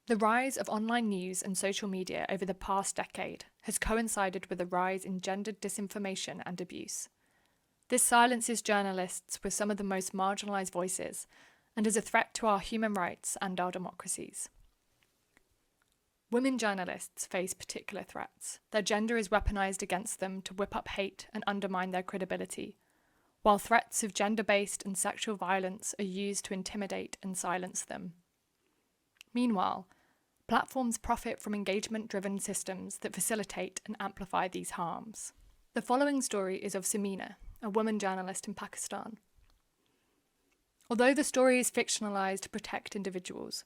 The rise of online news and social media over the past decade has coincided with a rise in gendered disinformation and abuse. This silences journalists with some of the most marginalised voices and is a threat to our human rights and our democracies. Women journalists face particular threats. Their gender is weaponised against them to whip up hate and undermine their credibility, while threats of gender-based and sexual violence are used to intimidate and silence them. Meanwhile, platforms profit from engagement-driven systems that facilitate and amplify these harms. The following story is of Samina, a woman journalist in Pakistan. Although the story is fictionalised to protect individuals,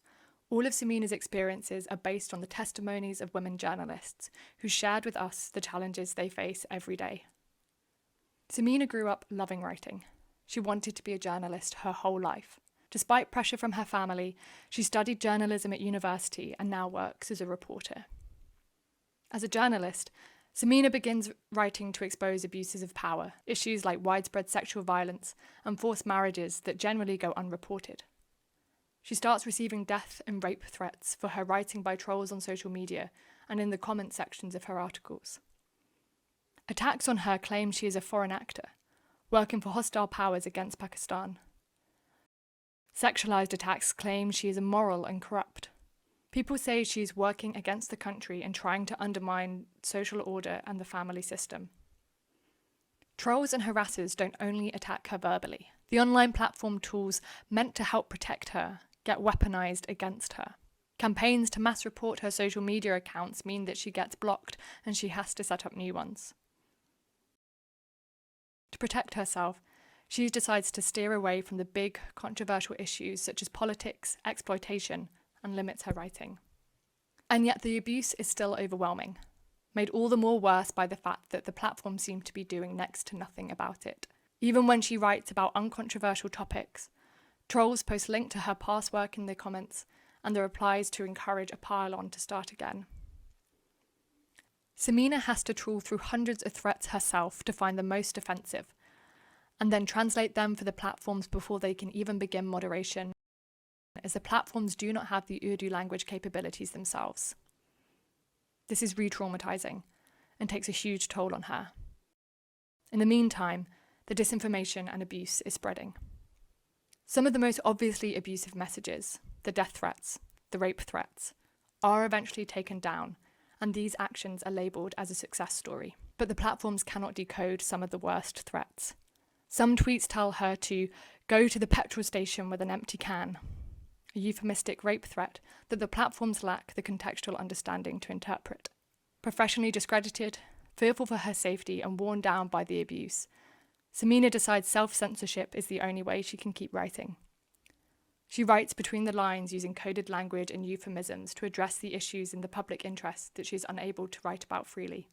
all of Samina's experiences are based on the testimonies of women journalists who shared with us the challenges they face every day. Samina grew up loving writing. She wanted to be a journalist her whole life. Despite pressure from her family, she studied journalism at university and now works as a reporter. As a journalist, Samina begins writing to expose abuses of power, issues like widespread sexual violence and forced marriages that generally go unreported. She starts receiving death and rape threats for her writing by trolls on social media and in the comment sections of her articles. Attacks on her claim she is a foreign actor, working for hostile powers against Pakistan. Sexualized attacks claim she is immoral and corrupt. People say she is working against the country and trying to undermine social order and the family system. Trolls and harassers don't only attack her verbally. The online platform tools meant to help protect her get weaponized against her. Campaigns to mass report her social media accounts mean that she gets blocked and she has to set up new ones. To protect herself, she decides to steer away from the big, controversial issues such as politics, exploitation, and limits her writing. And yet the abuse is still overwhelming, made all the more worse by the fact that the platform seemed to be doing next to nothing about it. Even when she writes about uncontroversial topics, trolls post link to her past work in the comments and the replies to encourage a pile-on to start again. Samina has to trawl through hundreds of threats herself to find the most offensive, and then translate them for the platforms before they can even begin moderation, as the platforms do not have the Urdu language capabilities themselves. This is re-traumatizing and takes a huge toll on her. In the meantime, the disinformation and abuse is spreading. Some of the most obviously abusive messages, the death threats, the rape threats, are eventually taken down, and these actions are labelled as a success story. But the platforms cannot decode some of the worst threats. Some tweets tell her to go to the petrol station with an empty can, a euphemistic rape threat that the platforms lack the contextual understanding to interpret. Professionally discredited, fearful for her safety and worn down by the abuse, Samina decides self-censorship is the only way she can keep writing. She writes between the lines using coded language and euphemisms to address the issues in the public interest that she is unable to write about freely.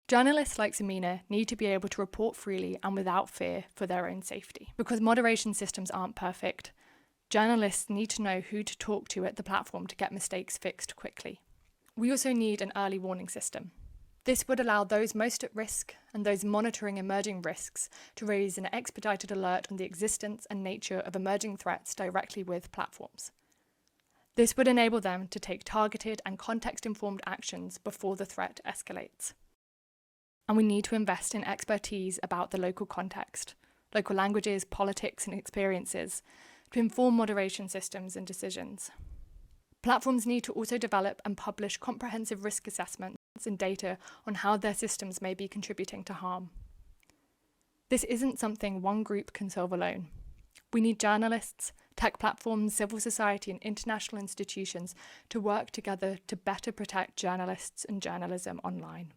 Journalists like Samina need to be able to report freely and without fear for their own safety. Because moderation systems aren't perfect, journalists need to know who to talk to at the platform to get mistakes fixed quickly. We also need an early warning system. This would allow those most at risk and those monitoring emerging risks to raise an expedited alert on the existence and nature of emerging threats directly with platforms. This would enable them to take targeted and context-informed actions before the threat escalates. And we need to invest in expertise about the local context, local languages, politics, and experiences to inform moderation systems and decisions. Platforms need to also develop and publish comprehensive risk assessments and data on how their systems may be contributing to harm. This isn't something one group can solve alone. We need journalists, tech platforms, civil society, and international institutions to work together to better protect journalists and journalism online.